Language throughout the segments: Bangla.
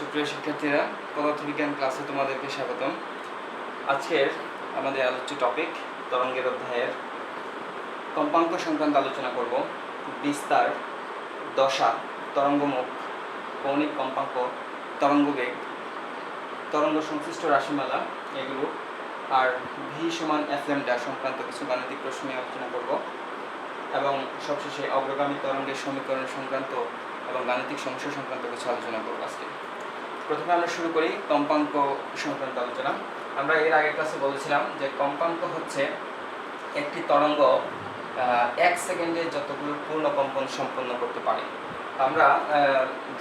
সুপ্রিয় শিক্ষার্থীরা, পদার্থবিজ্ঞান ক্লাসে তোমাদেরকে স্বাগতম। আজকের আমাদের আলোচ্য টপিক তরঙ্গের অধ্যায়ের কম্পাঙ্ক সংক্রান্ত আলোচনা করব। বিস্তার, দশা, তরঙ্গমুখ, কৌণিক কম্পাঙ্ক, তরঙ্গবেগ, তরঙ্গ সংশ্লিষ্ট রাশিমালা এগুলো আর ভি সমান এফ ল্যামডা সংক্রান্ত কিছু গাণিতিক প্রশ্ন নিয়ে আলোচনা করব এবং সবশেষে অগ্রগামী তরঙ্গের সমীকরণ সংক্রান্ত এবং গাণিতিক সমস্যা সংক্রান্ত কিছু আলোচনা করব আজকে। প্রথমে আমরা শুরু করি কম্পাঙ্ক সংক্রান্ত আলোচনা। আমরা এর আগের ক্লাসে বলেছিলাম যে কম্পাঙ্ক হচ্ছে একটি তরঙ্গ 1 সেকেন্ডে যতগুলো পূর্ণ কম্পন সম্পন্ন করতে পারে। আমরা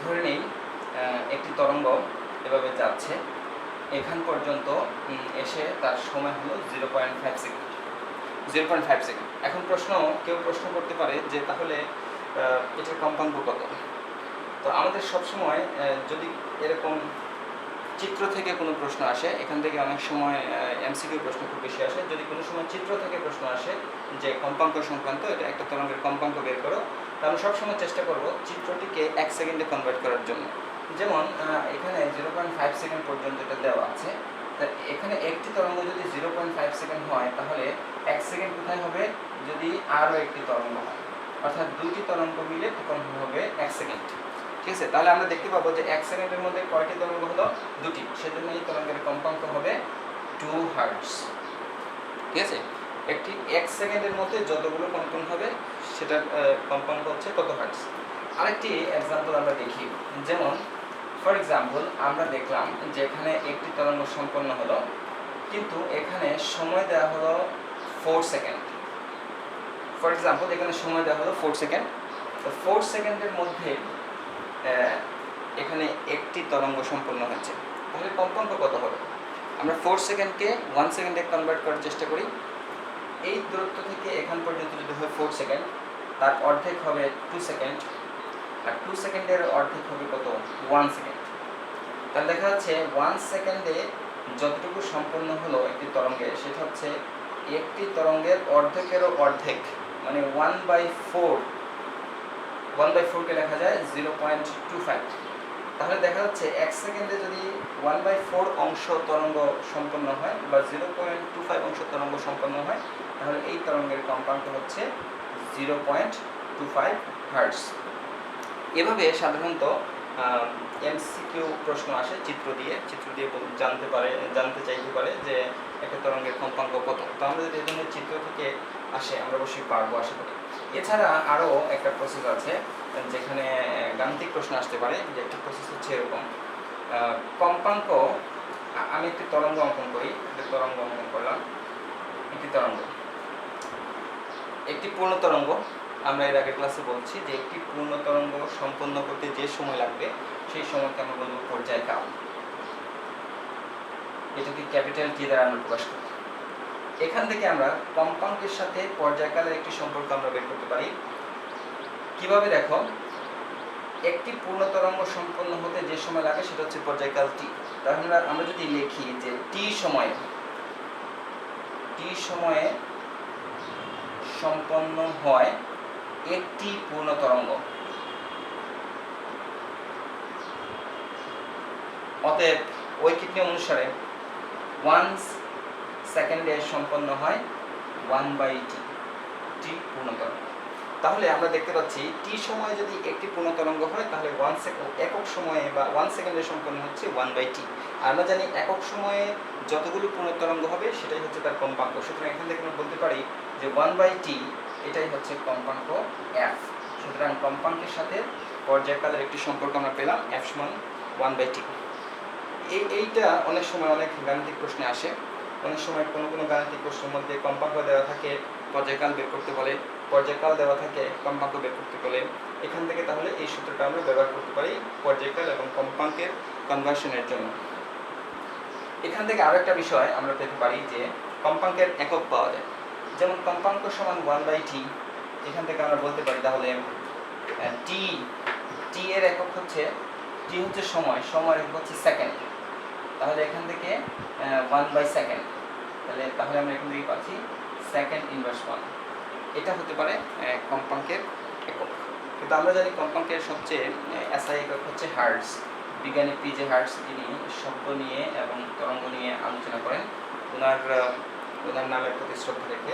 ধরে নিই একটি তরঙ্গ এভাবে যাচ্ছে, এখান পর্যন্ত এসে তার সময় হলো 0.5 সেকেন্ড। 0.5 সেকেন্ড। এখন কেউ প্রশ্ন করতে পারে যে তাহলে এটার কম্পাঙ্ক কত? তো আমাদের সবসময় যদি এরকম চিত্র থেকে কোনো প্রশ্ন আসে, এখান থেকে অনেক সময় এমসিকিউ প্রশ্ন খুব বেশি আসে। যদি কোনো সময় চিত্র থেকে প্রশ্ন আসে যে কম্পাঙ্ক সংক্রান্ত এটা একটা তরঙ্গের কম্পাঙ্ক বের করো, তাহলে সবসময় চেষ্টা করব চিত্রটিকে 1 সেকেন্ডে কনভার্ট করার জন্য। যেমন এখানে 0.5 সেকেন্ড পর্যন্ত এটা দেওয়া আছে। তা এখানে একটি তরঙ্গ যদি 0.5 সেকেন্ড হয়, তাহলে 1 সেকেন্ড কোথায় হবে? যদি আরও একটি তরঙ্গ হয়, অর্থাৎ দুইটি তরঙ্গ মিলে তখন হবে 1 সেকেন্ড। ঠিক আছে, তাহলে আমরা দেখতে পাবো যে 1 সেকেন্ডের মধ্যে কয়টি তরঙ্গ হলো? দুটি। সেজন্য এই তরঙ্গের কম্পাঙ্ক হবে 2 হার্টজ। ঠিক আছে, একটি 1 সেকেন্ডের মধ্যে যতগুলো কম্পন হবে সেটার কম্পাঙ্ক হচ্ছে কত হার্টজ। আরেকটি এক্সাম্পল আমরা দেখি। যেমন ফর এক্সাম্পল আমরা দেখলাম যে এখানে একটি তরঙ্গ সম্পন্ন হলো, কিন্তু এখানে সময় দেওয়া হলো 4 সেকেন্ড। ফর এক্সাম্পল এখানে সময় দেওয়া হলো 4 সেকেন্ড। তো 4 সেকেন্ডের মধ্যে এখানে একটি তরঙ্গ সম্পন্ন হয়েছে, তাহলে কম্পাঙ্ক কত হবে? আমরা 4 সেকেন্ডকে 1 সেকেন্ডে কনভার্ট করার চেষ্টা করি। এই দূরত্ব থেকে এখান পর্যন্ত যদি হয় 4 সেকেন্ড, তার অর্ধেক হবে 2 সেকেন্ড, আর 2 সেকেন্ডের অর্ধেক হবে কত? 1 সেকেন্ড। তাহলে দেখা যাচ্ছে 1 সেকেন্ডে যতটুকু সম্পন্ন হলো একটি তরঙ্গে, সেটা হচ্ছে একটি তরঙ্গের অর্ধেকেরও অর্ধেক, মানে 1/4কে লেখা যায় 0.25। তাহলে দেখা যাচ্ছে 1 সেকেন্ডে যদি 1/4 অংশ তরঙ্গ সম্পন্ন হয় বা 0.25 অংশ তরঙ্গ সম্পন্ন হয়, তাহলে এই তরঙ্গের কম্পাঙ্ক হচ্ছে 0.25 হার্টজ। এভাবে সাধারণত এমসিকিউ প্রশ্ন আসে চিত্র দিয়ে জানতে চাইতে পারে যে একটা তরঙ্গের কম্পাঙ্ক কত। তো আমরা যদি এই ধরনের চিত্র থেকে আসে, আমরা অবশ্যই পারবো আশা করি। এছাড়া আরও একটা প্রসেস আছে যেখানে গাণিতিক প্রশ্ন আসতে পারে। যে একটা প্রসেস হচ্ছে এরকম, কম্পাঙ্ক, আমি একটি তরঙ্গ অঙ্কন করি, একটি পূর্ণ তরঙ্গ। আমরা এর আগের ক্লাসে বলছি যে একটি পূর্ণ তরঙ্গ সম্পন্ন করতে যে সময় লাগবে সেই সময়কে আমরা বলবো পর্যায়কাল। এটাকে ক্যাপিটাল টি দ্বারা আমরা প্রকাশ করি। এখান থেকে আমরা কম্পাঙ্কের সাথে পর্যায়কালের একটি সম্পর্ক আমরা বের করতে পারি। কিভাবে? দেখো, একটি পূর্ণ তরঙ্গ সম্পন্ন হতে যে সময় লাগে সেটা হচ্ছে পর্যায়কাল টি। তাহলে আমরা যদি লিখি যে টি সময়ে সম্পন্ন হয় একটি পূর্ণ তরঙ্গ, অতএব ঐকিক নিয়ম অনুসারে 1 সেকেন্ডে সম্পন্ন হয় 1/t পূর্ণ তরঙ্গ। তাহলে আমরা দেখতে পাচ্ছি টি সময়ে যদি একটি পূর্ণ তরঙ্গ হয়, তাহলে একক সময়ে বা 1 সেকেন্ডে সম্পন্ন হচ্ছে 1/t। আমরা জানি একক সময়ে যতগুলো পূর্ণ তরঙ্গ হবে সেটাই হচ্ছে তার কম্পাঙ্ক। সুতরাং এখান থেকে আমরা বলতে পারি যে 1/t এটাই হচ্ছে কম্পাঙ্ক f। সুতরাং কম্পাঙ্কের সাথে পর্যায়কালের একটি সম্পর্ক আমরা পেলাম, f সমান 1/t। এইটা অনেক সময় অনেক গাণিতিক প্রশ্নে আসে। অনেক সময় কোনো গাণিতিক প্রশ্নের মধ্যে কম্পাঙ্ক দেওয়া থাকে, পর্যায়কাল বের করতে বলে, পর্যায়কাল দেওয়া থাকে, কম্পাঙ্ক বের করতে বলে। এখান থেকে তাহলে এই সূত্রটা আমরা ব্যবহার করতে পারি পর্যায়কাল এবং কম্পাঙ্কের কনভার্সনের জন্য। এখান থেকে আরো একটা বিষয় আমরা পেতে পারি যে কম্পাঙ্কের একক পাওয়া যায়। যেমন কম্পাঙ্ক সমান 1/t, এখান থেকে আমরা বলতে পারি তাহলে টি এর একক হচ্ছে সময় একক হচ্ছে সেকেন্ড। তাহলে এখান থেকে 1/সেকেন্ড, তাহলে আমরা এখান থেকে পাচ্ছি সেকেন্ড ইনভার্স 1। এটা হতে পারে কম্পাঙ্কের একক। কিন্তু আমরা জানি কম্পাঙ্কের সবচেয়ে এসআই একক হচ্ছে হার্টজ। বিজ্ঞানী পিজে হার্টস তিনি শব্দ নিয়ে এবং তরঙ্গ নিয়ে আলোচনা করেন। ওনার নামের প্রতি শ্রদ্ধা রেখে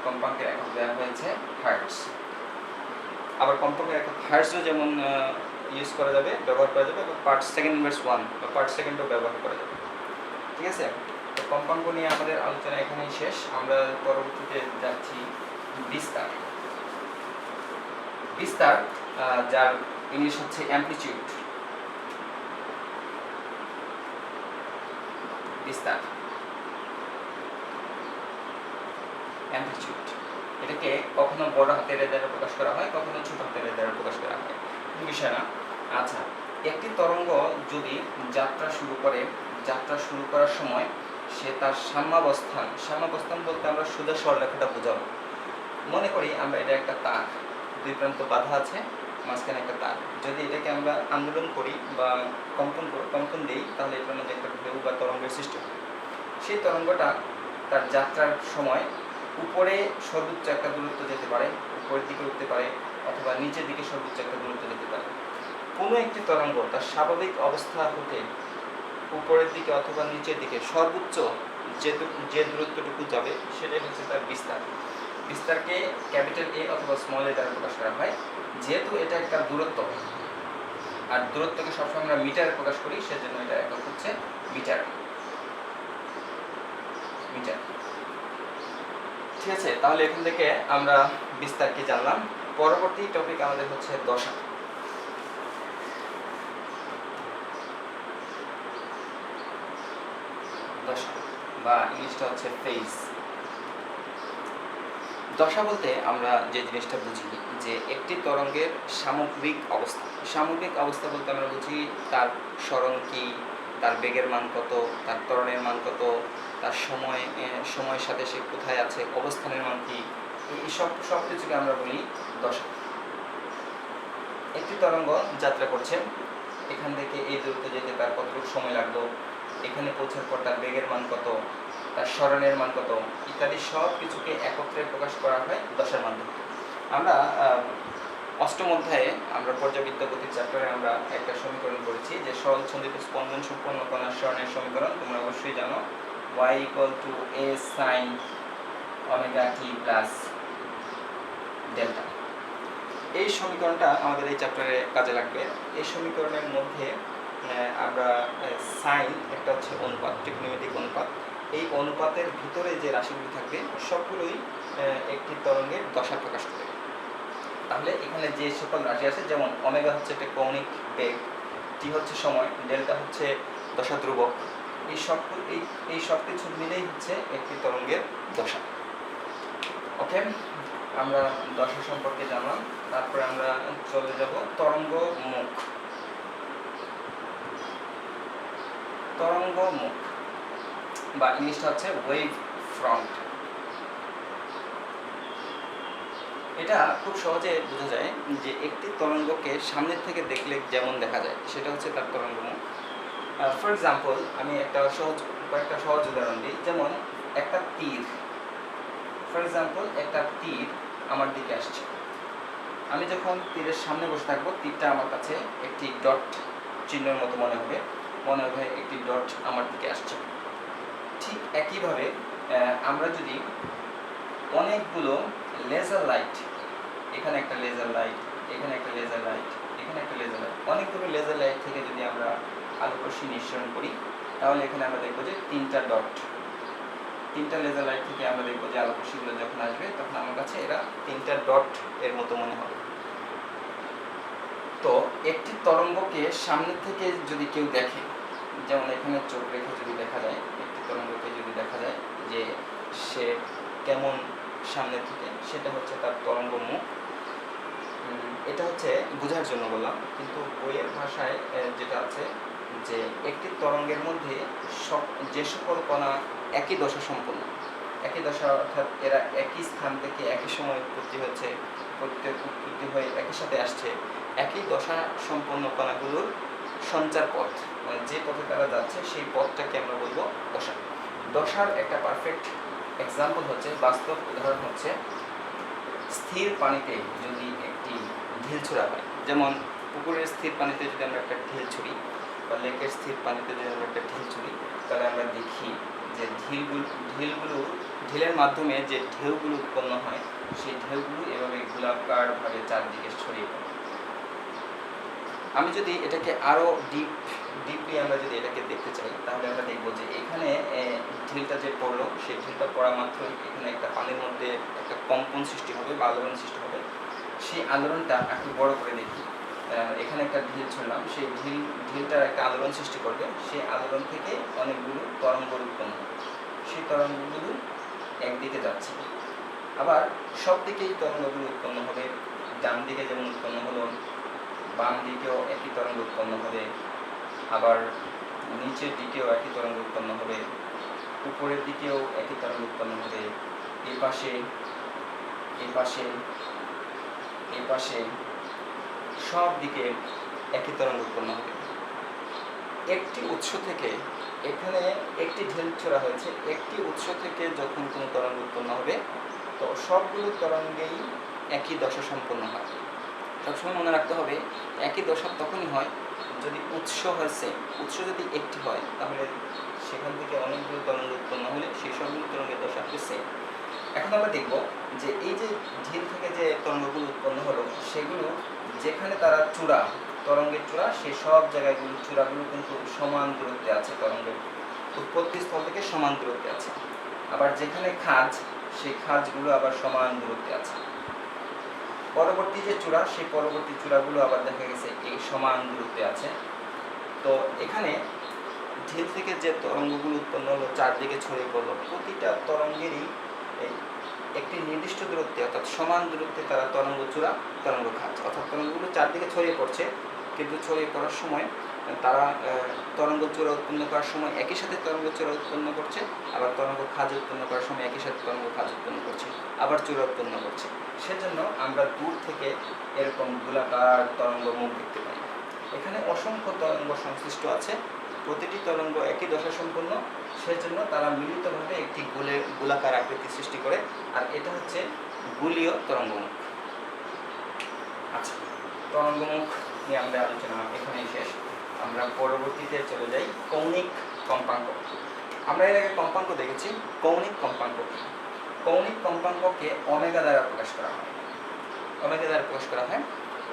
কম্পাঙ্কের একক দেওয়া হয়েছে হার্টস। আবার কম্পাঙ্কের একক হার্টসও যেমন ইউজ করা যাবে, ব্যবহার করা যাবে, এবং পার্ট সেকেন্ড ইনভার্স 1 বা পার্ট সেকেন্ডও ব্যবহার করা যাবে। ঠিক আছে, তো কম্পাঙ্ক নিয়ে আমাদের আলোচনা এখানেই শেষ। আমরা পরবর্তীতে যাচ্ছি বিস্তার। বিস্তার যার ইংলিশ হচ্ছে অ্যামপ্লিটিউড। বিস্তার অ্যামপ্লিটিউড, এটাকে কখনো বড় হাতের দ্বারা প্রকাশ করা হয়, কখনো ছোট হাতের দ্বারা প্রকাশ করা হয়, বিষয় না। আচ্ছা, একটি তরঙ্গ যদি যাত্রা শুরু করার সময় সে তার সাম্যাবস্থান বলতে আমরা সোজা সরলরেখাটা বোঝাবো। মনে করি আমরা এটা একটা তার, দুই প্রান্ত বাধা আছে, মাঝখানে একটা তার। যদি এটাকে আমরা আন্দোলন করি বা কম্পন দিই, তাহলে এটার মধ্যে একটা ঢেউ বা তরঙ্গের সৃষ্টি হবে। সেই তরঙ্গটা তার যাত্রার সময় উপরে সর্বোচ্চ একটা দূরত্ব যেতে পারে, উপরের দিকে উঠতে পারে, অথবা নিচের দিকে সর্বোচ্চ একটা দূরত্ব যেতে পারে। কোনো একটি তরঙ্গ তার স্বাভাবিক অবস্থা হতে উপরের দিকে অথবা নিচের দিকে সর্বোচ্চ যে দূরত্বটুকু যাবে সেটাই হচ্ছে তার বিস্তার। বিস্তারকে ক্যাপিটাল এ অথবা স্মল এ দ্বারা প্রকাশ করা হয়। যেহেতু এটা একটা দূরত্ব, আর দূরত্বকে সবসময় আমরা মিটারে প্রকাশ করি, সেজন্য এটা একক হচ্ছে মিটার। ঠিক আছে, তাহলে এখান থেকে আমরা বিস্তার কি জানলাম। পরবর্তী টপিক আমাদের হচ্ছে দশা। দশা বা ইংলিশটা হচ্ছে ফেজ। দশা বলতে আমরা যে জিনিসটা বুঝি যে একটি তরঙ্গের সামগ্রিক অবস্থা বলতে আমরা বুঝি তার সরণ কি, তার বেগের মান কত, তার ত্বরণের মান কত, তার সময়ের সাথে সে কোথায় আছে, অবস্থানের মান কি, এই সব কিছুকে আমরা বলি দশা। একটি তরঙ্গ যাত্রা করছে, এখান থেকে এই দূরত্ব যেতে তার কতটুকু সময় লাগলো, এখানে পৌঁছার পর তার বেগের মান কত, তার সরণের মান কত, ইত্যাদি সব কিছুকে একত্রে প্রকাশ করা হয় দশার মাধ্যমে। আমরা অষ্টম অধ্যায়ে আমরা পর্যাবৃত্ত গতির চ্যাপ্টারে আমরা একটা সমীকরণ করেছি, যে সরল ছন্দিত স্পন্দন সম্পন্ন কণার সরণের সমীকরণ। তোমরা অবশ্যই জানো, y = a sin omega t plus delta। এই সমীকরণটা আমাদের এই চ্যাপ্টারে কাজে লাগবে। এই সমীকরণের মধ্যে আমরা সাইন একটা হচ্ছে অনুপাত, ট্রিগোনোমেট্রিক অনুপাত। এই অনুপাতের ভিতরে যে রাশিগুলি থাকবে সবগুলোই একটি তরঙ্গের দশা প্রকাশ করে। তাহলে এখানে যে সকল রাশি আছে, যেমন ওমেগা হচ্ছে একটা কৌণিক বেগ, টি হচ্ছে সময়, ডেল্টা হচ্ছে দশা ধ্রুবক, এই সব কিছু মিলেই হচ্ছে একটি তরঙ্গের দশা। ওকে, আমরা দশা সম্পর্কে জানলাম। তারপরে আমরা চলে যাব তরঙ্গ মুখ। তরঙ্গ মুখ বা ইংলিশটা হচ্ছে ওয়েভ ফ্রন্ট। এটা খুব সহজে বোঝা যায় যে একটি তরঙ্গকে সামনের থেকে দেখলে যেমন দেখা যায় সেটা হচ্ছে তার তরঙ্গ মুখ। ফর এক্সাম্পল, আমি কয়েকটা সহজ উদাহরণ দিই। যেমন একটা তীর, ফর এক্সাম্পল একটা তীর আমার দিকে আসছে। আমি যখন তীরের সামনে বসে থাকবো, তীরটা আমার কাছে একটি ডট চিহ্নের মতো মনে হবে একটি ডট আমার দিকে আসছে। ঠিক একইভাবে আমরা যদি অনেকগুলো লেজার লাইট, এখানে একটা লেজার লাইট, এখানে একটা লেজার লাইট, এখানে একটা লেজার লাইট, অনেকগুলো লেজার লাইট থেকে যদি আমরা আলোকরশ্মি নিঃসরণ করি, তাহলে এখানে আমরা দেখবো যে তিনটা লেজার লাইট থেকে আমরা দেখবো যে আলোকরশ্মিগুলো যখন আসবে তখন আমার কাছে এরা তিনটা ডট এর মতো মনে হবে। তো একটি তরঙ্গকে সামনে থেকে যদি কেউ দেখে, যেমন এখানে চোখ রেখে যদি দেখা যায়, একটি তরঙ্গকে যদি দেখা যায় যে সে কেমন সামনে থেকে, সেটা হচ্ছে তার তরঙ্গ মুখ। এটা হচ্ছে বোঝার জন্য বললাম, কিন্তু বইয়ের ভাষায় যেটা আছে যে একটি তরঙ্গের মধ্যে যে সকল কণা একই দশা সম্পন্ন, একই দশা অর্থাৎ এরা একই স্থান থেকে একই সময় উৎপত্তি হয়ে একই সাথে আসছে, একই দশা সম্পন্ন কণাগুলোর সঞ্চার পথ, মানে যে পথে তারা যাচ্ছে সেই পথটাকে আমরা বলবো দশা। দশার একটা পারফেক্ট এক্সাম্পল হচ্ছে, বাস্তব উদাহরণ হচ্ছে, স্থির পানিতে যদি একটি ঢিল ছোড়া হয়। যেমন পুকুরের স্থির পানিতে যদি আমরা একটা ঢিল ছুড়ি, বা লেকের স্থির পানিতে যদি আমরা একটা ঢিল ছুড়ি, তাহলে আমরা দেখি যে ঢিলের মাধ্যমে যে ঢেউগুলো উৎপন্ন হয়, সেই ঢেউগুলো এভাবে গোলাকারভাবে চারদিকে ছড়িয়ে পড়ে। আমি যদি এটাকে আরও ডিপলি আমরা যদি এটাকে দেখতে চাই, তাহলে আমরা দেখব যে এখানে ঢিলটা যে পড়লো, সেই ঢিলটা পড়া মাত্রই এখানে একটা পানির মধ্যে একটা কম্পন সৃষ্টি হবে বা আলোড়ন সৃষ্টি হবে। সেই আলোড়নটা একটু বড় করে দেখি, এখানে একটা ঢিল ছুড়লাম, সেই ঢিলটার একটা আলোড়ন সৃষ্টি করবে, সেই আলোড়ন থেকে অনেকগুলো তরঙ্গ উৎপন্ন হবে। সেই তরঙ্গগুলো একদিকে যাচ্ছে, আবার সব দিকেই তরঙ্গগুলো উৎপন্ন হবে। ডান দিকে যেমন উৎপন্ন হলো, বাম দিকেও একই তরঙ্গ উৎপন্ন হবে, আবার নিচের দিকেও একই তরঙ্গ উৎপন্ন হবে, উপরের দিকেও একই তরঙ্গ উৎপন্ন হবে, এই পাশে এই পাশে এই পাশে সব দিকে একই তরঙ্গ উৎপন্ন হবে। একটি উৎস থেকে, এখানে একটি ঢিল ছোড়া হয়েছে, একটি উৎস থেকে যখন কোনো তরঙ্গ উৎপন্ন হবে, তো সবগুলো তরঙ্গেই একই দশা সম্পন্ন হয়। সবসময় মনে রাখতে হবে, একই দশা তখনই হয় যদি উৎস হয়েছে, উৎস যদি একটি হয়, তাহলে সেখান থেকে অনেকগুলো তরঙ্গ উৎপন্ন হলে সেই সবগুলো তরঙ্গের দশা হচ্ছে। এখন আমরা দেখব যে এই যে ঢিল থেকে যে তরঙ্গগুলো উৎপন্ন হলো, সেগুলো যেখানে তারা চূড়া, তরঙ্গের চূড়া, সেই সব জায়গাগুলো চূড়াগুলো কিন্তু সমান দূরত্বে আছে, তরঙ্গের উৎপত্তি স্থল থেকে সমান দূরত্বে আছে। আবার যেখানে খাঁজ, সেই খাঁজগুলো আবার সমান দূরত্বে আছে। পরবর্তী যে চূড়া, সেই পরবর্তী চূড়াগুলো আবার দেখা গেছে এই সমান দূরত্বে আছে। তো এখানে ঢিল থেকে যে তরঙ্গগুলো উৎপন্ন হলো, চারদিকে ছড়িয়ে পড়লো, প্রতিটা তরঙ্গেরই একটি নির্দিষ্ট দূরত্বে, অর্থাৎ সমান দূরত্বে তারা তরঙ্গ চূড়া, তরঙ্গ খাঁজ, অর্থাৎ তরঙ্গগুলো চারদিকে ছড়িয়ে পড়ছে, কিন্তু ছড়িয়ে পড়ার সময় তারা তরঙ্গ চূড়া উৎপন্ন করার সময় একই সাথে তরঙ্গ চূড়া উৎপন্ন করছে, আবার তরঙ্গ খাঁজ উৎপন্ন করার সময় একই সাথে তরঙ্গ খাঁজ উৎপন্ন করছে, আবার চূড়া উৎপন্ন করছে। সেজন্য আমরা দূর থেকে এরকম গোলাকার তরঙ্গ মুখ দেখতে পাই। এখানে অসংখ্য তরঙ্গ সংশ্লিষ্ট আছে, প্রতিটি তরঙ্গ একই দশা সম্পন্ন, সেজন্য তারা মিলিতভাবে একটি গোলাকার আকৃতি সৃষ্টি করে, আর এটা হচ্ছে গোলীয় তরঙ্গমুখ। আচ্ছা, তরঙ্গমুখ নিয়ে আমরা আলোচনা এখানেই শেষ। আমরা পরবর্তীতে চলে যাই কৌণিক কম্পাঙ্ক। আমরা এর আগে কম্পাঙ্ক দেখেছি। কৌণিক কম্পাঙ্ক কি? কৌণিক কম্পাঙ্ককে ওমেগা দ্বারা প্রকাশ করা হয়। ওমেগা দ্বারা প্রকাশ করা হয়,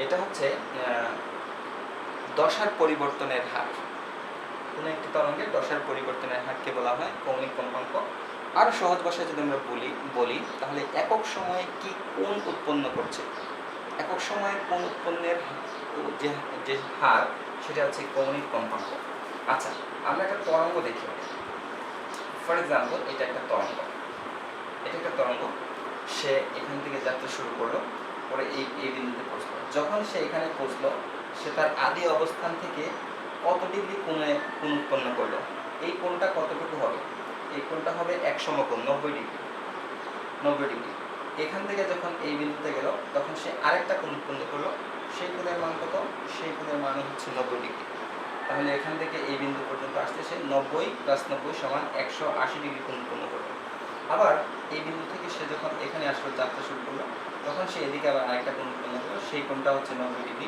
এটা হচ্ছে দশার পরিবর্তনের হার। কোনো একটি তরঙ্গের দশার পরিবর্তনের হারকে বলা হয় কৌণিক কম্পাঙ্ক। আরও সহজ ভাষায় যদি আমরা বলি তাহলে একক সময়ে কি কোণ উৎপন্ন করছে, একক সময়ে কোণ উৎপন্নের যে হার, সেটা হচ্ছে কৌণিক কম্পাঙ্ক। আচ্ছা, আমরা একটা তরঙ্গ দেখি। ফর এক্সাম্পল, এটা একটা তরঙ্গ, সে এখান থেকে যাত্রা শুরু করলো, পরে এই বিন্দুতে পৌঁছলো। যখন সে এখানে পৌঁছলো, সে তার আদি অবস্থান থেকে কত ডিগ্রি কোণে কোণ উৎপন্ন করলো? এই কোণটা কতটুকু হবে? এই কোণটা হবে এক সমকোণ, 90 ডিগ্রি। এখান থেকে যখন এই বিন্দুতে গেল, তখন সে আরেকটা কোণ উৎপন্ন করলো। সেই কোণের মান কত? সেই কোণের মান হচ্ছে 90 ডিগ্রি। তাহলে এখান থেকে এই বিন্দু পর্যন্ত আসতে সে 90 + 90 = 180 ডিগ্রি কোণ উৎপন্ন করলো। আবার এই বিন্দু থেকে সে যখন এখানে আসলো, যাত্রা শুরু করলো, তখন সে এদিকে আবার আরেকটা কোণ উৎপন্ন করলো, সেই কোণটা হচ্ছে 90 ডিগ্রি।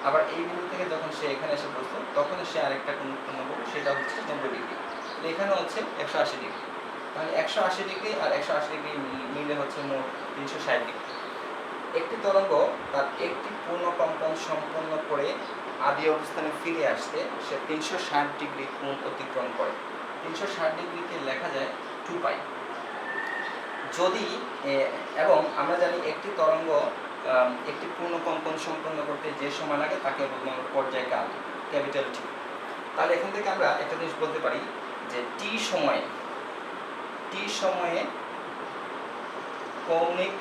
আবার এই বিন্দু থেকে যখন সে এখানে এসে বসলো, তখন সে আরেকটা কোণ উৎপন্ন করলো, সেটা হচ্ছে 90 ডিগ্রি। এখানে হচ্ছে 180 ডিগ্রি। তাহলে 180 ডিগ্রি আর 180 ডিগ্রি মিলে হচ্ছে মোট 360 ডিগ্রি। একটি তরঙ্গ তার একটি পূর্ণ কম্পন সম্পন্ন করে আদি অবস্থানে ফিরে আসতে সে 360 ডিগ্রি কোণ অতিক্রম করে। 360 ডিগ্রিকে লেখা যায় 2π। যদি এবং আমরা জানি একটি তরঙ্গ একটি পূর্ণ কম্পন সম্পন্ন করতে যে সময় লাগে তাকে বলবো আমরা পর্যায়কাল, ক্যাপিটাল টি। তাহলে এখান থেকে আমরা একটা জিনিস বলতে পারি যে টি সময়ে কৌণিক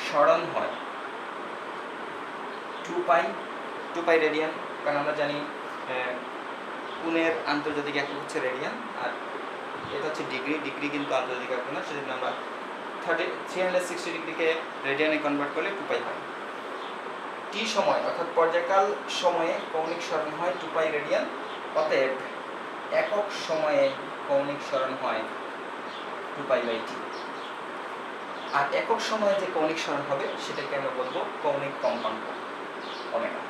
সরণ হয় 2π রেডিয়ান। কারণ আমরা জানি কোণের আন্তর্জাতিক একক হচ্ছে রেডিয়ান, আর এটা হচ্ছে ডিগ্রি কিন্তু আন্তর্জাতিক একক না, সেজন্য আমরা 360 ডিগ্রিকে রেডিয়ানে কনভার্ট করলে 2π হয়। টি সময় অর্থাৎ পর্যায়কাল সময়ে কৌণিক সরণ হয় 2π রেডিয়ান। অতএব একক সময়ে কৌণিক সরণ হয় 2π/t। আর একক সময়ে যে কৌণিক সরণ হবে সেটাকে আমরা বলবো কৌণিক কম্পাঙ্ক ওমেগা।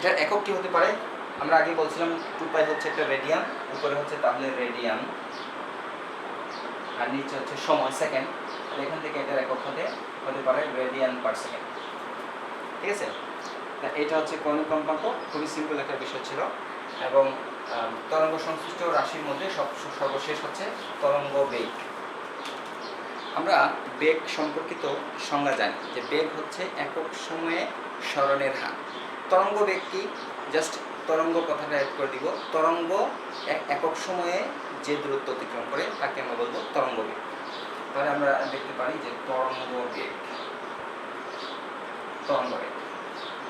এটার একক কি হতে পারে? আমরা আগে বলছিলাম 2 পাই হচ্ছে একটা রেডিয়ান, উপরে হচ্ছে তাহলে রেডিয়ান আর নিচে হচ্ছে সময় সেকেন্ড। আর এখান থেকে এটার একক হতে পারে রেডিয়ান পার সেকেন্ড। ঠিক আছে, এটা হচ্ছে কৌণিক কম্পাঙ্ক, খুবই সিম্পল একটা বিষয় ছিল। এবং তরঙ্গ সংশ্লিষ্ট রাশির মধ্যে সর্বশেষ হচ্ছে তরঙ্গ বেগ। আমরা বেগ সম্পর্কিত সংজ্ঞা জানি যে বেগ হচ্ছে একক সময়ে সরণের হার। তরঙ্গ বেগ কি? জাস্ট তরঙ্গ কথাটা অ্যাড করে দিব। তরঙ্গ একক সময়ে যে দূরত্ব অতিক্রম করে তাকে আমরা বলবো তরঙ্গ বেগ। তাহলে আমরা দেখতে পারি যে তরঙ্গ বেগ, তরঙ্গ বেগ,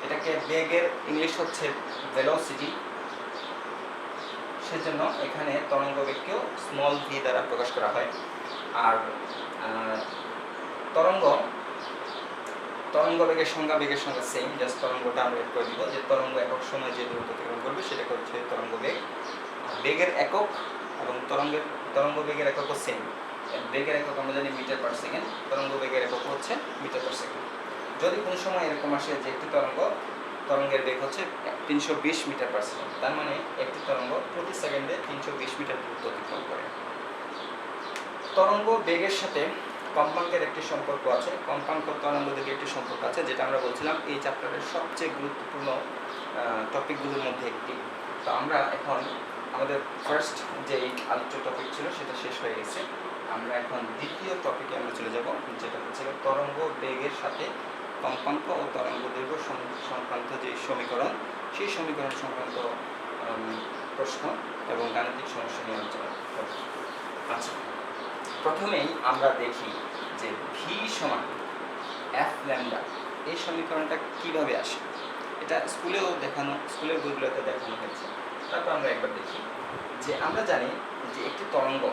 এটাকে বেগের ইংলিশ হচ্ছে ভেলোসিটি, সেজন্য এখানে তরঙ্গ বেগকেও স্মল ভি দ্বারা প্রকাশ করা হয়। আর তরঙ্গ বেগের সংজ্ঞা সেম, জাস্ট তরঙ্গটা আমরা এড করে দিব যে তরঙ্গ একক সময় যে দূরত্ব অতিক্রম করবে সেটাকে হচ্ছে তরঙ্গ বেগ। বেগের একক এবং তরঙ্গ বেগের এককও সেম। বেগের একক আমরা জানি মিটার পার সেকেন্ড, তরঙ্গ বেগের একক হচ্ছে মিটার পার সেকেন্ড। যদি কোনো সময় এরকম আসে যে একটি তরঙ্গের বেগ হচ্ছে 320 মিটার পার সেকেন্ড, তার মানে একটি তরঙ্গ প্রতি সেকেন্ডে 320 মিটার দূরত্ব অতিক্রম করে। তরঙ্গ বেগের সাথে কম্পাঙ্কের একটি সম্পর্ক আছে, কম্পাঙ্ক তরঙ্গ বেগের একটি সম্পর্ক আছে, যেটা আমরা বলছিলাম এই চ্যাপ্টারের সবচেয়ে গুরুত্বপূর্ণ টপিকগুলোর মধ্যে একটি। তো আমরা এখন আমাদের ফার্স্ট যে আলোচ্য টপিক ছিল সেটা শেষ হয়ে গেছে। আমরা এখন দ্বিতীয় টপিকে আমরা চলে যাব, যেটা হচ্ছে তরঙ্গ বেগের সাথে কম্পাঙ্ক ও তরঙ্গ দৈর্ঘ্য সংক্রান্ত যে সমীকরণ, সেই সমীকরণ সংক্রান্ত প্রশ্ন এবং গাণিতিক সমস্যা নিয়ে আলোচনা করব। আচ্ছা, প্রথমেই আমরা দেখি যে ভি সমান এফ ল্যামডা, এই সমীকরণটা কিভাবে আসে। এটা স্কুলের বইগুলোতে দেখানো হয়েছে। তারপর আমরা একবার দেখি যে আমরা জানি যে একটি তরঙ্গ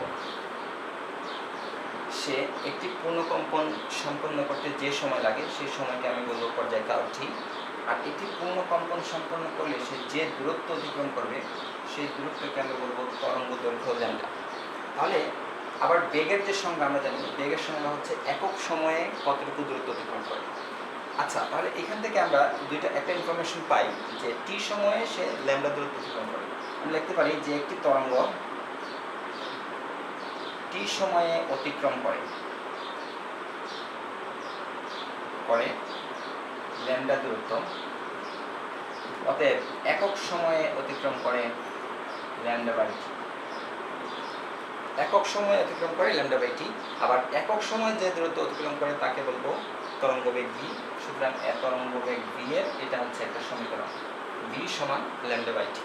সে একটি পূর্ণকম্পন সম্পন্ন করতে যে সময় লাগে সেই সময়কে আমি বলবো পর্যায়কাল টি। আর একটি পূর্ণকম্পন সম্পন্ন করলে সে যে দূরত্ব অতিক্রম করবে সেই দূরত্বকে আমি বলবো তরঙ্গ দৈর্ঘ্য ল্যামডা। তাহলে আবার বেগের যে সংজ্ঞা আমরা জানি, বেগের সংজ্ঞা হচ্ছে একক সময়ে কতটুকু দূরত্ব অতিক্রম করে। আচ্ছা, তাহলে এখান থেকে আমরা একটা ইনফরমেশন পাই যে টি সময়ে সে ল্যামডা দূরত্ব অতিক্রম করে। আমরা লিখতে পারি যে একটি তরঙ্গ টি সময়ে অতিক্রম করে ল্যামডা দূরত্ব, অতএব একক সময়ে অতিক্রম করে ল্যামডা বাই টি। একক সময় অতিক্রম করে ল্যামডা বাই টি। আবার একক সময় যে দূরত্ব অতিক্রম করে তাকে বলবো তরঙ্গ বেগ ভি। সুতরাং তরঙ্গ বেগ ভি এর এটা হচ্ছে একটা সমীকরণ, ভি সমান ল্যামডা বাই টি।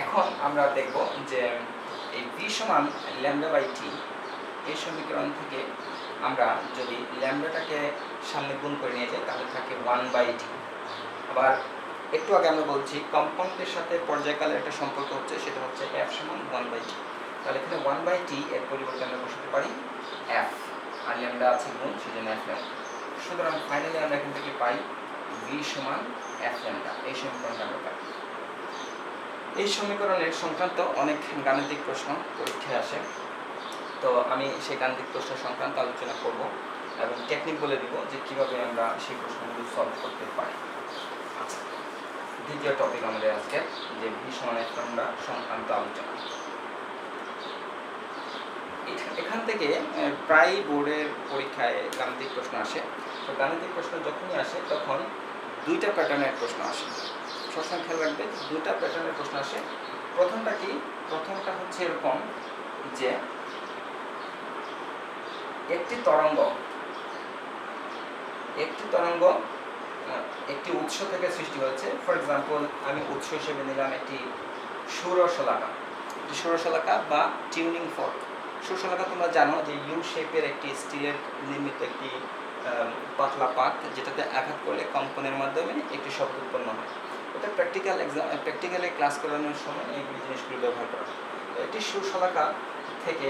এখন আমরা দেখব যে এই ভি সমান ল্যামডা বাই টি, এই সমীকরণ থেকে আমরা যদি ল্যামডাটাকে সামনে গুণ করে নিয়ে যাই তাহলে থাকে 1 বাই টি। আবার একটু আগে আমরা বলছি কম্পাঙ্কের সাথে পর্যায়কালের একটা সম্পর্ক হচ্ছে, সেটা হচ্ছে এফ সমান 1 বাই টি। তাহলে এখানে 1 বাই টি এর পরিবর্তে আমরা বসাতে পারি এফ, আর ল্যামডা আছে গুণ, সেজন্য এফ ল্যামডা। সুতরাং ফাইনালি আমরা এখান থেকে পাই ভি সমান এফ ল্যামডা। এই সমীকরণটা আমরা পাই। এই সমীকরণের সংক্রান্ত অনেক গাণিতিক প্রশ্ন পরীক্ষায় আসে, তো আমি সেই গাণিতিক প্রশ্ন সংক্রান্ত আলোচনা করব এবং টেকনিক বলে দিব যে কিভাবে আমরা সেই প্রশ্নগুলো সলভ করতে পারি। আচ্ছা, দ্বিতীয় টপিক আমাদের আজকে যে ভি সমান এফ ল্যামডা সংক্রান্ত আলোচনা। এখান থেকে প্রায় বোর্ডের পরীক্ষায় গাণিতিক প্রশ্ন আসে। তো গাণিতিক প্রশ্ন যখনই আসে তখন দুইটা প্যাটার্নের প্রশ্ন আসে। সবসময় খেয়াল রাখবে, দুটা প্যাটার্নের প্রশ্ন আসে। প্রথমটা হচ্ছে এরকম যে একটি তরঙ্গ একটি উৎস থেকে সৃষ্টি হয়েছে। ফর এক্সাম্পল আমি উৎস হিসেবে নিলাম একটি ষোড়শলাকা বা টিউনিং ফর্ক। ষোড়শলাকা তোমরা জানো যে ইউ শেপের একটি স্টিলের নির্মিত একটি পাতলা পাত, যেটাতে আঘাত করলে কম্পনের মাধ্যমে একটি শব্দ উৎপন্ন হয়। এটা প্র্যাকটিক্যালে ক্লাস করানোর সময় এইগুলি জিনিসগুলো ব্যবহার করা হয়। তো একটি ষোড়শলাকা থেকে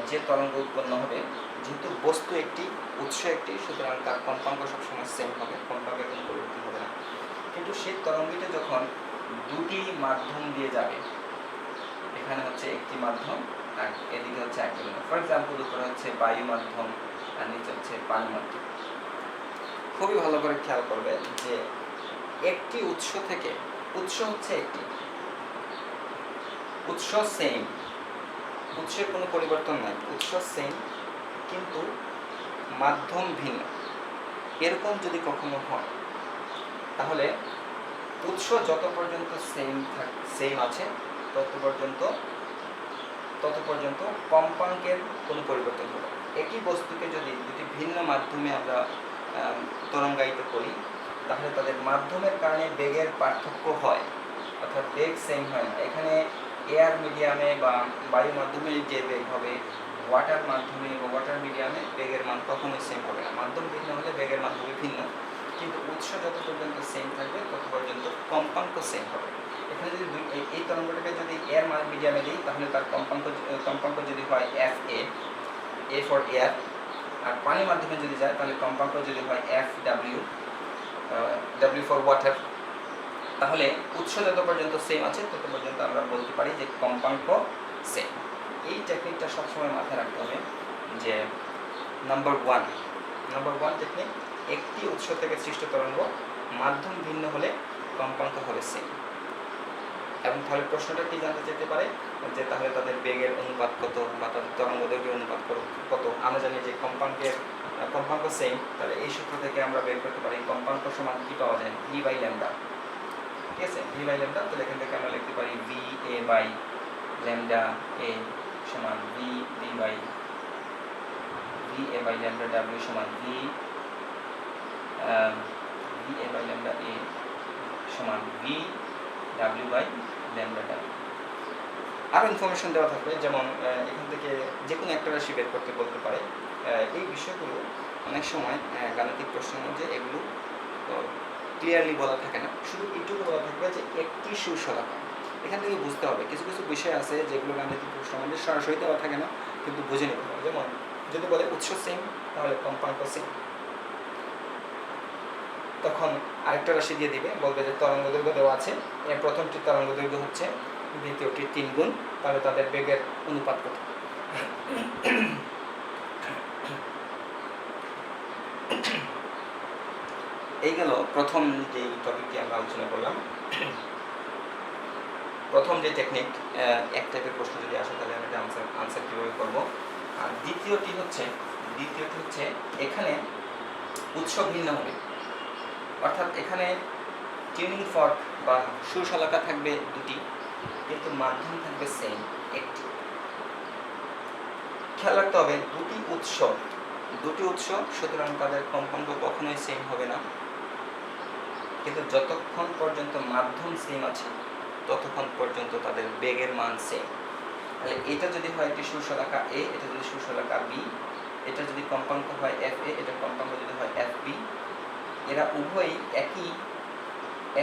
যে তরঙ্গ উৎপন্ন হবে, যেহেতু বস্তু একটি উৎস একটি, সুতরাং তার কম্পাঙ্ক সবসময় সেম হবে, কম্পাঙ্কের কোনো পরিবর্তন হবে না। কিন্তু সেই তরঙ্গটি যখন দুটি মাধ্যম দিয়ে যাবে, এখানে হচ্ছে একটি মাধ্যম আর এদিকে হচ্ছে একটি মাধ্যম। ফর এক্সাম্পল উপরে হচ্ছে বায়ু মাধ্যম আর নিচে হচ্ছে পানি মাধ্যম। খুবই ভালো করে খেয়াল করবে যে একটি উৎস থেকে, উৎস হচ্ছে একটি, উৎস সেম, উৎসের কোনো পরিবর্তন নাই, উৎস সেম কিন্তু মাধ্যম ভিন্ন, এরকম যদি কখনো হয় তাহলে উৎস যত পর্যন্ত সেম আছে তত পর্যন্ত কম্পাঙ্কের কোনো পরিবর্তন হবে। একই বস্তুকে যদি দুটি ভিন্ন মাধ্যমে আমরা তরঙ্গায়িত করি তাহলে তাদের মাধ্যমের কারণে বেগের পার্থক্য হয়, অর্থাৎ বেগ সেম হয় না। এখানে এয়ার মিডিয়ামে বা বায়ু মাধ্যমে যে বেগ হবে, ওয়াটার মাধ্যমে বা ওয়াটার মিডিয়ামে বেগের মান কখনোই সেম হবে না। মাধ্যম ভিন্ন হলে বেগের মান হবে ভিন্ন, কিন্তু উৎস যত পর্যন্ত সেম থাকবে তত পর্যন্ত কম্পাঙ্ক সেম হবে। এখানে যদি এই তরঙ্গটাকে যদি এয়ার মিডিয়ামে দিই তাহলে তার কম্পাঙ্ক যদি হয় এফ এ ফর এয়ার, আর পানির মাধ্যমে যদি যায় তাহলে কম্পাঙ্ক যদি হয় এফ ডাব্লিউ ফর ওয়াটার, তাহলে উৎস যত পর্যন্ত সেম আছে তত পর্যন্ত আমরা বলতে পারি যে কম্পাঙ্ক সেম। এই টেকনিকটা সবসময় মাথায় রাখতে হবে যে নাম্বার ওয়ান টেকনিক, একটি উৎস থেকে সৃষ্ট তরঙ্গ মাধ্যম ভিন্ন হলে কম্পাঙ্ক হবে সেম। এবং তাহলে প্রশ্নটা কি জানতে চাইতে পারে যে তাহলে তাদের বেগের অনুপাত কত বা তাদের তরঙ্গদৈর্ঘ্যের অনুপাত কত। আমরা জানি যে কম্পাঙ্ক সেম, তাহলে এই সূত্র থেকে আমরা বের করতে পারি কম্পাঙ্ক সমান কি পাওয়া যায়, ভি বাই ল্যামডা। ঠিক আছে, ভি বাই ল্যামডা, তাহলে এখান থেকে আমরা লিখতে পারি V A by lambda A সমান ভি বাই ল্যামডা ডাব্লিউ সমান V A by lambda A সমান V W by lambda W. আরও ইনফরমেশন দেওয়া থাকবে, যেমন এখান থেকে যে কোনো একটা রাশি বের করতে বলতে পারে। এই বিষয়গুলো অনেক সময় গাণিতিক প্রশ্নের মধ্যে এগুলো ক্লিয়ারলি বলা থাকে না, শুধু এইটুকু বলা থাকবে যে একটি সুশলাকা। এখান থেকে বুঝতে হবে কিছু কিছু বিষয় আছে যেগুলো গাণিতিক প্রশ্নের মধ্যে সরাসরি দেওয়া থাকে না, কিন্তু বুঝে নিতে হবে। যেমন যদি বলে উৎস সেম তাহলে কম্পাঙ্ক সেম, তখন আরেকটা রাশি দিয়ে দিবে, বলবে যে তরঙ্গ দৈর্ঘ্য দেওয়া আছে, প্রথমটি তরঙ্গ দৈর্ঘ্য হচ্ছে দ্বিতীয়টি 3 গুণ, তাহলে তাদের বেগের অনুপাত কত। এই গেল প্রথম যে টপিকটি আমরা আলোচনা করলাম, প্রথম যে টেকনিক, এক টাইপের প্রশ্ন যদি আসে তাহলে আমি আনসার কীভাবে করব। আর দ্বিতীয়টি হচ্ছে এখানে উৎস ভিন্ন হবে, অর্থাৎ এখানে টিউনিং ফর্ক বা সুশলাকা থাকবে দুটি, কিন্তু মাধ্যম থাকবে সেম একটি। খেয়াল রাখতে হবে দুটি উৎস, সুতরাং তাদের কম্পাঙ্ক কখনোই সেম হবে না, কিন্তু যতক্ষণ পর্যন্ত মাধ্যম সেম আছে ততক্ষণ পর্যন্ত তাদের বেগের মান সেম। তাহলে এটা যদি হয় একটি সুশলাকা এ, এটা যদি সুশলাকা বি, এটা যদি কম্পাঙ্ক হয় এফ এ, এটা কম্পাঙ্ক যদি হয় এফ বি, এরা উভয়ই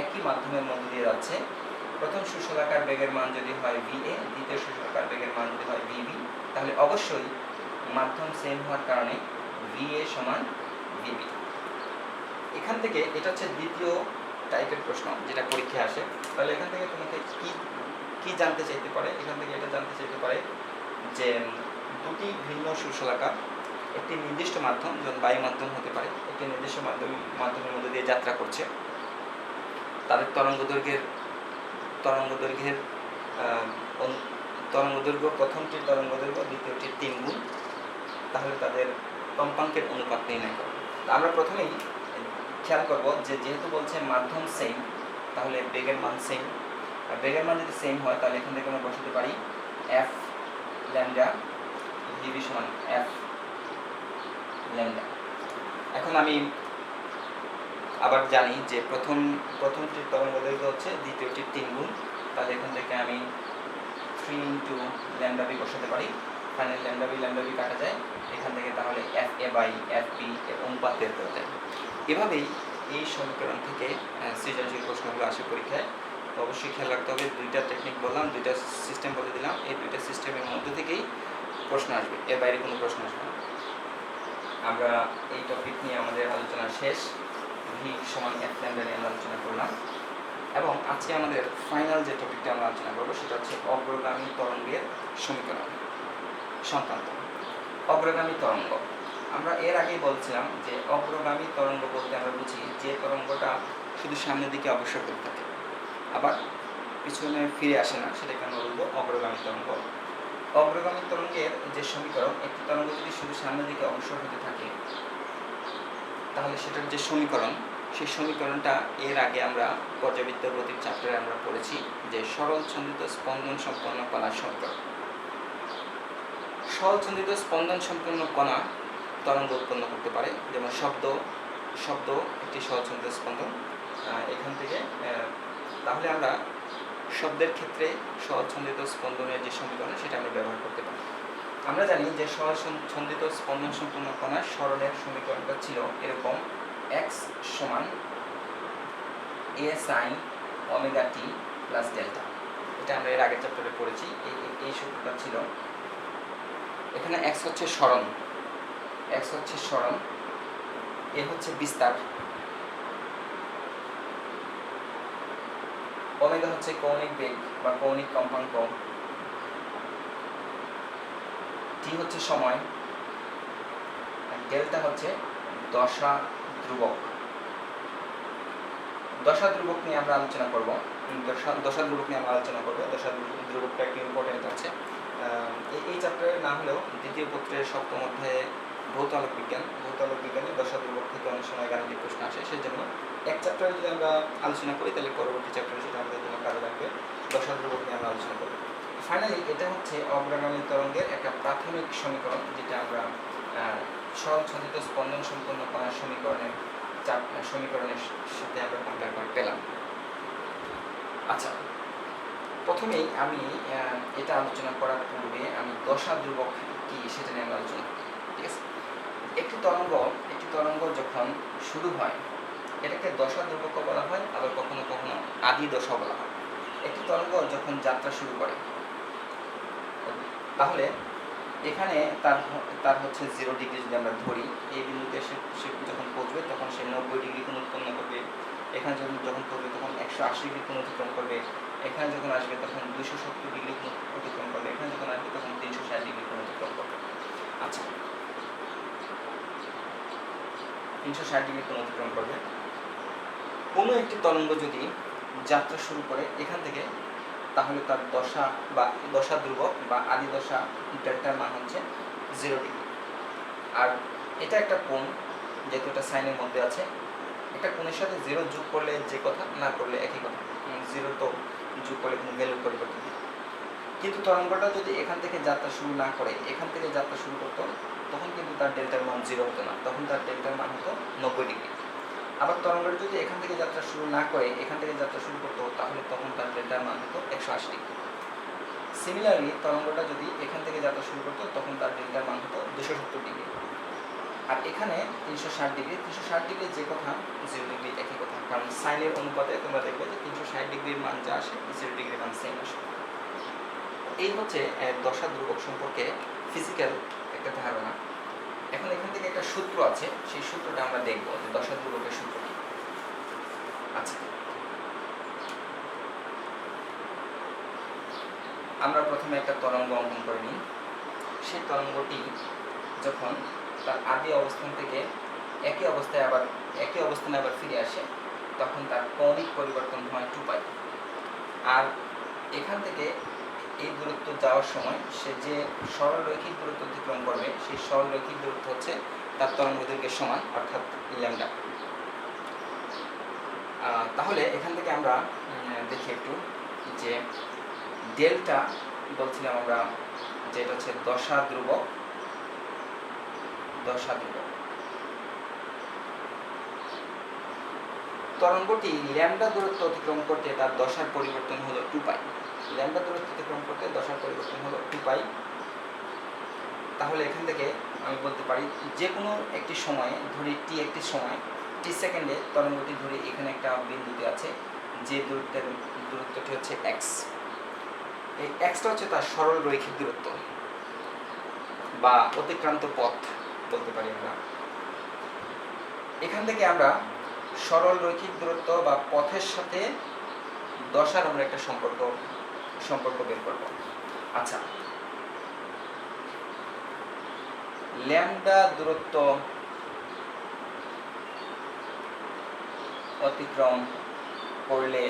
একই মাধ্যমের মধ্য দিয়ে যাচ্ছে। প্রথম সুশলাকার বেগের মান যদি হয় ভি এ, দ্বিতীয় সুশলাকার বেগের মান যদি হয় ভি বি, তাহলে অবশ্যই মাধ্যম সেম হওয়ার কারণে ভি এ সমান ভি বি। এখান থেকে এটা হচ্ছে দ্বিতীয় টাইপের প্রশ্ন যেটা পরীক্ষায় আসে। তাহলে এখান থেকে তোমাকে কি জানতে চাইতে পারে, এখান থেকে এটা জানতে চাইতে পারে যে দুটি ভিন্ন সুশলাকা একটি নির্দিষ্ট মাধ্যম, যেমন বায়ু মাধ্যম হতে পারে, একটি নির্দিষ্ট মাধ্যমের মধ্যে দিয়ে যাত্রা করছে, তাদের তরঙ্গদৈর্ঘ্য প্রথমটির তরঙ্গদৈর্ঘ্য দ্বিতীয়টির 3 গুণ, তাহলে তাদের কম্পাঙ্কের অনুপাত নির্ণয় করব। আমরা প্রথমেই খেয়াল করব যে যেহেতু বলছে মাধ্যম সেম, তাহলে বেগের মান সেম, আর বেগের মান যদি সেম হয় তাহলে এখান থেকে আমরা বসাতে পারি এফ ল্যামডা ভিবি সমান এফ ল্যামডা। এখন আমি আবার জানি যে প্রথমটির তরঙ্গদৈর্ঘ্য হচ্ছে দ্বিতীয়টির 3 গুণ, তাহলে এখান থেকে আমি 3 ইন্টু ল্যামডা বি বসাতে পারি। ফাইনাল ল্যামডা বি কাটা যায় এখান থেকে, তাহলে F A by F B এর অনুপাত বের করা যায়। এভাবেই এই সমীকরণ থেকে সৃজনশীল প্রশ্নগুলো আসে পরীক্ষায়। তো অবশ্যই খেয়াল রাখতে হবে, দুইটা টেকনিক বললাম, দুইটা সিস্টেম বলে দিলাম, এই দুইটা সিস্টেমের মধ্যে থেকেই প্রশ্ন আসবে, এর বাইরে কোনো প্রশ্ন আসবে না। আমরা এই টপিক নিয়ে আমাদের আলোচনা শেষ। ভি সমান এফ ল্যামডা নিয়ে আমরা আলোচনা করলাম, এবং আজকে আমাদের ফাইনাল যে টপিকটা আমরা আলোচনা করবো সেটা হচ্ছে অগ্রগামী তরঙ্গের সমীকরণ সংক্রান্ত। অগ্রগামী তরঙ্গ, আমরা এর আগেই বলছিলাম যে অগ্রগামী তরঙ্গ বলতে আমরা বুঝি যে তরঙ্গটা শুধু সামনের দিকে অগ্রসর করতে থাকে, আবার পিছনে ফিরে আসে না, সেটাকে আমরা বলবো অগ্রগামী তরঙ্গ। অগ্রগামী তরঙ্গের যে সমীকরণ, একটি তরঙ্গ যদি শুধু সামনের দিকে অগ্রসর হতে থাকে তাহলে সেটার যে সমীকরণ, সেই সমীকরণটা এর আগে আমরা পর্যাবৃত্ত গতির চ্যাপ্টারে আমরা পড়েছি যে সরল ছন্দিত স্পন্দন সম্পন্ন কণার সমীকরণ। সরল ছন্দিত স্পন্দন সম্পন্ন কণা তরঙ্গ উৎপন্ন করতে পারে, যেমন শব্দ একটি সরল ছন্দিত স্পন্দন। এখান থেকে তাহলে আমরা শব্দের ক্ষেত্রে সরল ছন্দিত স্পন্দনের যে সমীকরণ সেটা আমরা ব্যবহার করতে পারি। আমরা জানি যে সরল ছন্দিত স্পন্দন সম্পন্ন কণার সরণের সমীকরণটা ছিল এরকম, x সমান a sin omega t plus delta. এটা আমরা এর আগের চ্যাপ্টারে পড়েছি, এই সূত্রটা ছিল। এখানে x হচ্ছে সরণ, a হচ্ছে বিস্তার, ওমেগা হচ্ছে কৌণিক বেগ বা কৌণিক কম্পাঙ্ক, t হচ্ছে সময়, আর ডেল্টা হচ্ছে দশা ধ্রুবক। দশা ধ্রুবক নিয়ে আমরা আলোচনা করব। দশা ধ্রুবকটা একটু ইম্পর্টেন্ট আছে। এই চ্যাপ্টারের না হলেও দ্বিতীয় পত্রের সপ্তম অধ্যায়ে ভৌত আলোক বিজ্ঞানে দশা ধ্রুবক থেকে অনেক সময় গাণিতিক প্রশ্ন আসে। সেজন্য এক চ্যাপ্টারে যদি আমরা আলোচনা করি তাহলে পরবর্তী চ্যাপ্টারে সেটা আমাদের জন্য কাজে লাগবে। দশা ধ্রুবক নিয়ে আমরা আলোচনা করব। ফাইনালি এটা হচ্ছে অগ্রগামী তরঙ্গের একটা প্রাথমিক সমীকরণ, যেটা আমরা সরল ছন্দিত স্পন্দন সম্পন্ন কণার সমীকরণের সাথে আমরা কম্পেয়ার করে পেলাম। আচ্ছা, প্রথমেই আমি এটা আলোচনা করার পূর্বে আমি দশা ধ্রুবক কি সেটা নিয়ে আমরা আলোচনা করি। ঠিক আছে, একটি তরঙ্গ যখন শুরু হয় এটাকে দশা ধ্রুবক বলা হয়, আবার কখনো কখনো আদি দশা বলা হয়। একটি তরঙ্গ যখন যাত্রা শুরু করে তাহলে এখানে তার হচ্ছে 0 ডিগ্রি যদি আমরা ধরি, এই বিন্দুতে সে যখন পৌঁছবে তখন সে 90 ডিগ্রি কোণ উৎপন্ন করবে। এখানে যখন পৌঁছবে তখন 180 ডিগ্রি কোণ অতিক্রম করবে। এখানে যখন আসবে তখন 270 ডিগ্রি কোণ অতিক্রম করবে। এখানে যখন আসবে তখন 360 ডিগ্রি কোণ অতিক্রম করবে। আচ্ছা, 360 ডিগ্রি কোণ অতিক্রম করবে। কোনো একটি তরঙ্গ যদি যাত্রা শুরু করে এখান থেকে, তাহলে তার দশা ধ্রুবক বা আদি দশা ডেল্টার মান হচ্ছে 0 ডিগ্রি। আর এটা একটা কোণ, যেহেতু এটা সাইনের মধ্যে আছে, একটা কোণের সাথে 0 যোগ করলে যে কথা, না করলে একই কথা। 0 তো যোগ করলে কোনো ভ্যালু পরিবর্তন হয়। কিন্তু তরঙ্গটা যদি এখান থেকে যাত্রা শুরু না করে এখান থেকে যাত্রা শুরু করতো, তখন কিন্তু তার ডেল্টার মান 0 হতো না, তখন তার ডেল্টার মান হতো 90 ডিগ্রি। আবার তরঙ্গটা যদি এখান থেকে যাত্রা শুরু না করে এখান থেকে যাত্রা শুরু করতো, তাহলে তখন তার ডেল্টার মান হতো 180 ডিগ্রি। সিমিলারলি তরঙ্গটা যদি এখান থেকে যাত্রা শুরু করতো তখন তার ডেল্টার মান হতো 270 ডিগ্রি। আর এখানে 360 ডিগ্রি যে কথা, 0 ডিগ্রি একই কথা, কারণ সাইনের অনুপাতে তোমরা দেখবে যে 360 ডিগ্রির মান যা আসে 0 ডিগ্রির মান সেম আসে। এই হচ্ছে দশা ধ্রুবক সম্পর্কে ফিজিক্যাল একটা ধারণা। এখন এখান থেকে একটা সূত্র আছে, সেই সূত্রটা আমরা দেখব যে দশা ধ্রুবকের সূত্র কি। আচ্ছা, আমরা প্রথমে একটা তরঙ্গ অঙ্কন করে নিই। সেই তরঙ্গটি যখন তার আদি অবস্থান থেকে একই অবস্থানে আবার ফিরে আসে, তখন তার কৌণিক পরিবর্তন হয় 2π। আর এখান থেকে এই দূরত্ব যাওয়ার সময় সে যে সরল রৈখিক দূরত্ব অতিক্রম করবে, সেই সরল রৈখিক দূরত্ব হচ্ছে তার তরঙ্গ দৈর্ঘ্যের সমান, অর্থাৎ ল্যামডা। তাহলে এখান থেকে আমরা দেখি একটু যে ডেল্টা বলছিলাম আমরা, যেটা হচ্ছে দশা ধ্রুবক। তরঙ্গটি ল্যামডা দূরত্ব অতিক্রম করতে তার দশার পরিবর্তন হলো 2π। ল্যামডা দূরত্ব অতিক্রম করতে দশার পরিবর্তন হলো 2π। তাহলে এখান থেকে আমি বলতে পারি যে কোনো একটি সময়ে, ধরি টি একটি সময়, টি সেকেন্ডে তরঙ্গটি ধরি এখানে একটা বিন্দুতে আছে, যে দূরত্বটি হচ্ছে x। এই xটা হচ্ছে তার সরল রৈখিক দূরত্ব বা অতিক্রান্ত পথ বলতে পারি আমরা। এখান থেকে আমরা সরল রৈখিক দূরত্ব বা পথের সাথে দশার আমরা একটা সম্পর্ক বের করব। আচ্ছা, ল্যামডা দূরত্ব অতিক্রম করলে